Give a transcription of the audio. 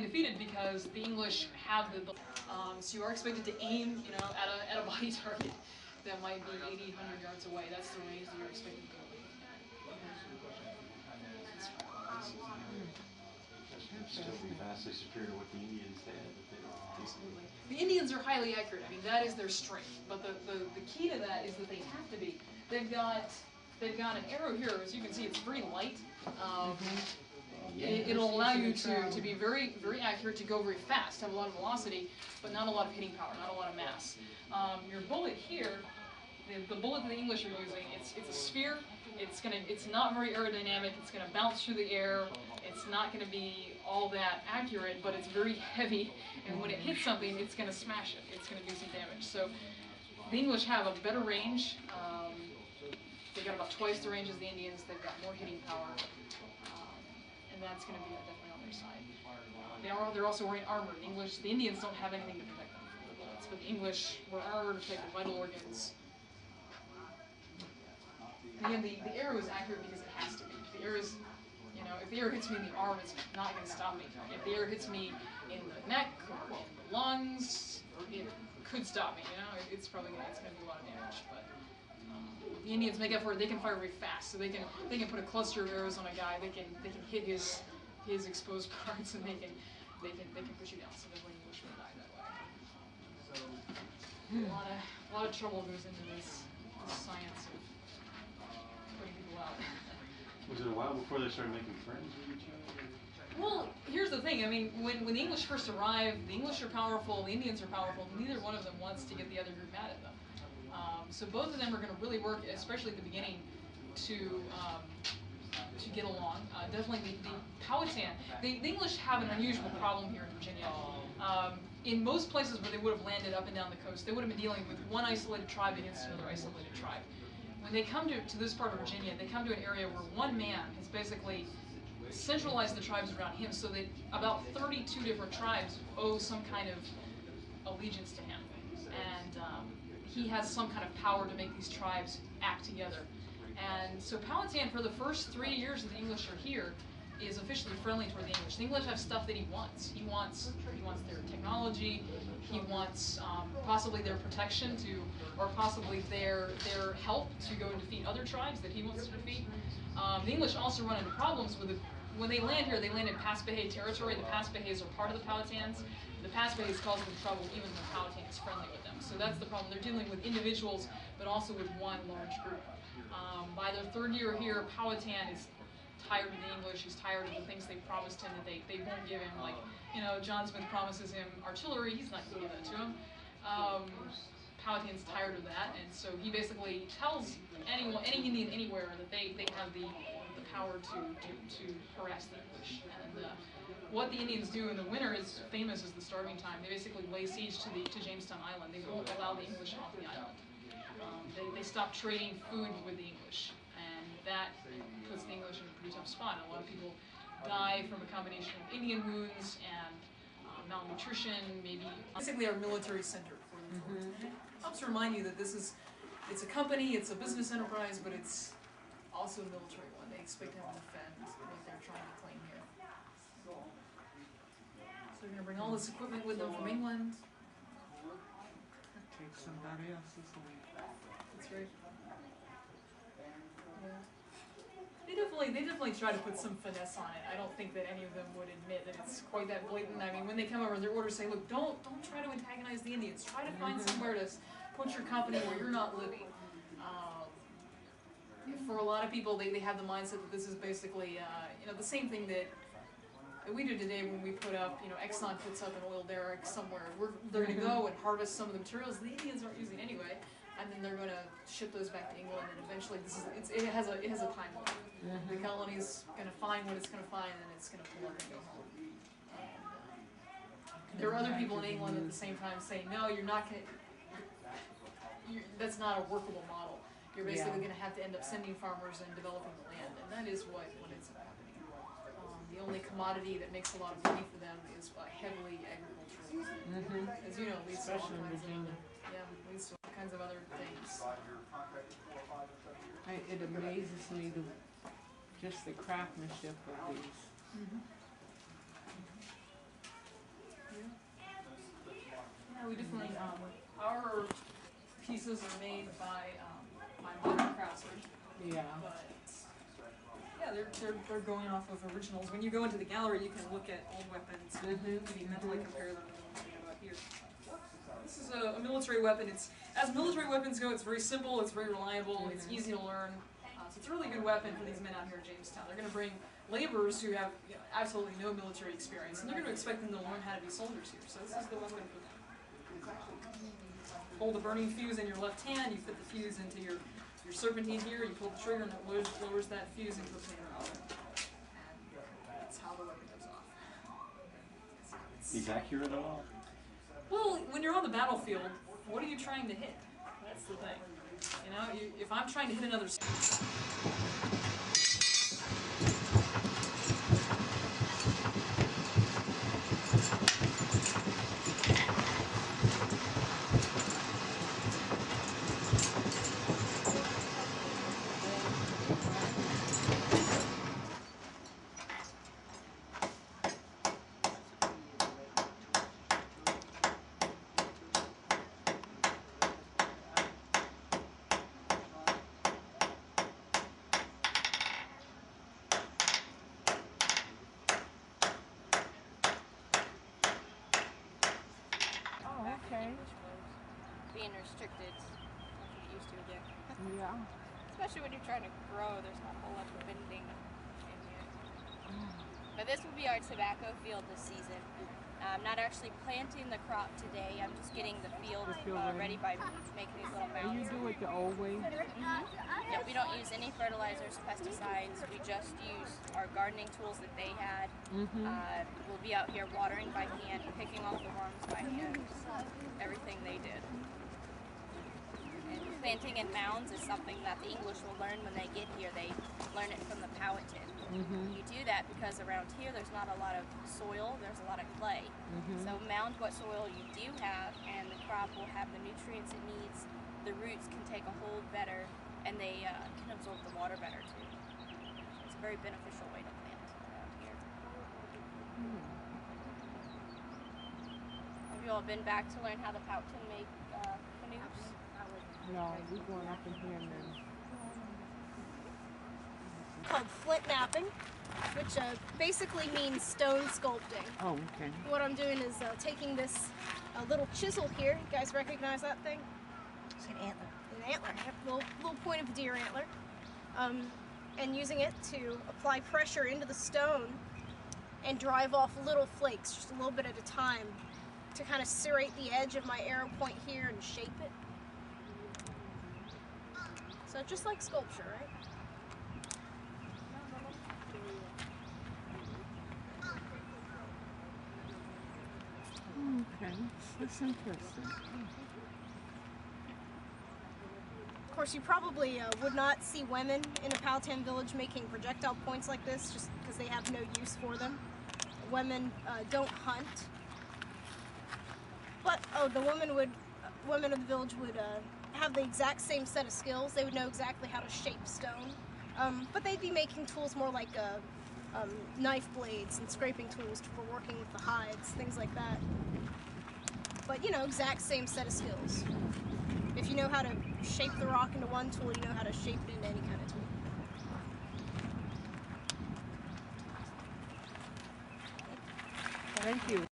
becoming defeated because the English have so you are expected to aim, you know, at a body target that might be 80, 100 yards away. That's the range that you're expected to go. Still be vastly superior to what the Indians had. Absolutely. The Indians are highly accurate. I mean, that is their strength. But the key to that is that they have to be. They've got an arrow here. As you can see, it's very light. It'll allow you to be very, very accurate, to go very fast, have a lot of velocity, but not a lot of hitting power, not a lot of mass. Your bullet here, the bullet that the English are using, it's a sphere. It's not very aerodynamic. It's gonna bounce through the air. It's not gonna be all that accurate, but it's very heavy. And when it hits something, it's gonna smash it. It's gonna do some damage. So the English have a better range. They've got about twice the range as the Indians. They've got more hitting power, and that's gonna be definitely on their side. They're also wearing armor. The Indians don't have anything to protect them from the bullets, but the English wear armor to protect their vital organs. Again, the arrow is accurate because it has to be. The arrow is, you know, if the arrow hits me in the arm, it's not going to stop me. If the arrow hits me in the neck or in the lungs, it could stop me. You know, it's going to do a lot of damage. But the Indians make up for it. They can fire very fast, so they can put a cluster of arrows on a guy. They can hit his exposed parts, and they can push you down. So the English will die that way. A lot of trouble goes into this science of putting people out. Was it a while before they started making friends with each other? Well, here's the thing. I mean, when the English first arrived, the English are powerful, the Indians are powerful. Neither one of them wants to get the other group mad at them. So both of them are going to really work, especially at the beginning, to get along. Definitely the Powhatan. The English have an unusual problem here in Virginia. In most places where they would have landed up and down the coast, they would have been dealing with one isolated tribe against another isolated tribe. When they come to this part of Virginia, they come to an area where one man has basically centralized the tribes around him, so that about 32 different tribes owe some kind of allegiance to him. And he has some kind of power to make these tribes act together. And so Powhatan, for the first 3 years that the English are here, is officially friendly toward the English. The English have stuff that he wants. He wants their technology. He wants possibly their protection or possibly their help to go and defeat other tribes that he wants to defeat. The English also run into problems with when they land here. They land in Paspahegh territory. The Paspaheghs are part of the Powhatans. The Paspaheghs cause them trouble even when Powhatan is friendly with them. So that's the problem. They're dealing with individuals, but also with one large group. By their third year here, Powhatan is tired of the English. He's tired of the things they promised him that they won't give him. Like, you know, John Smith promises him artillery. He's not going to give that to him. Powhatan's tired of that, and so he basically tells any Indian anywhere that they have the power to harass the English. And what the Indians do in the winter is famous as the starving time. They basically lay siege to Jamestown Island. They won't allow the English off the island. They stop trading food with the English, and that puts the English in a pretty tough spot. A lot of people die from a combination of Indian wounds and malnutrition, maybe. Basically our military center for the It helps to remind you that it's a company, it's a business enterprise, but it's also a military one. They expect to have to defend what they're trying to claim here. So they're going to bring all this equipment with them from England. Take somebody else's away. That's right. Yeah. They definitely try to put some finesse on it. I don't think that any of them would admit that it's quite that blatant. I mean, when they come over, their orders say, look, don't try to antagonize the Indians. Try to find somewhere to put your company where you're not living. For a lot of people, they have the mindset that this is basically, the same thing that we do today when we put up, Exxon puts up an oil derrick somewhere. They're going to go and harvest some of the materials the Indians aren't using anyway, and then they're going to ship those back to England, and eventually it has a timeline. The colony's going to find what it's going to find, and it's going to pull up and go home. There are other people in England at the same time saying, no, you're not going to, that's not a workable model. You're basically going to have to end up sending farmers and developing the land, and that is what ends up happening. The only commodity that makes a lot of money for them is heavily agricultural. As you know, leads to all kinds of leads to all kinds of other things. It amazes me just the craftsmanship of these. Yeah, we definitely, our pieces are made by modern craftsmen, Yeah. but yeah, they're going off of originals. When you go into the gallery, you can look at old weapons and maybe mentally compare them to the ones we have out here. This is a military weapon. As military weapons go, it's very simple, it's very reliable, it's easy to learn. So it's a really good weapon for these men out here in Jamestown. They're going to bring laborers who have absolutely no military experience, and they're going to expect them to learn how to be soldiers here. So this is the weapon for them. Hold the burning fuse in your left hand, you fit the fuse into your serpentine here, you pull the trigger and it lowers that fuse into the panel. And that's how the weapon goes off. He's accurate at all? Well, when you're on the battlefield, what are you trying to hit? That's the thing. You know, if I'm trying to hit another... Okay. Being restricted, something you're used to again. Yeah. Especially when you're trying to grow, there's not a whole lot of bending in here. But this will be our tobacco field this season. I'm not actually planting the crop today, I'm just getting the field ready by making these little And you mounds. do it the old way? Yeah, we don't use any fertilizers, pesticides, we just use our gardening tools that they had. We'll be out here watering by hand, picking off the worms by hand, everything they did. And planting in mounds is something that the English will learn when they get here. They learn it from the Powhatan. You do that because around here there's not a lot of soil, there's a lot of clay. So mound what soil you do have and the crop will have the nutrients it needs, the roots can take a hold better, and they can absorb the water better too. It's a very beneficial way to plant around here. Have you all been back to learn how the Powhatan make canoes? No, we're going up in here and then. Called flint knapping, which basically means stone sculpting. Oh, okay. What I'm doing is taking this little chisel here. You guys recognize that thing? It's an antler. An antler, little point of a deer antler, and using it to apply pressure into the stone and drive off little flakes, just a little bit at a time, to kind of serrate the edge of my arrow point here and shape it. So just like sculpture, right? Okay, that's interesting. Of course, you probably would not see women in a Powhatan village making projectile points like this just because they have no use for them. Women don't hunt. But, the women of the village would have the exact same set of skills. They would know exactly how to shape stone. But they'd be making tools more like knife blades and scraping tools for working with the hides, things like that. But, you know, exact same set of skills. If you know how to shape the rock into one tool, you know how to shape it into any kind of tool. Thank you.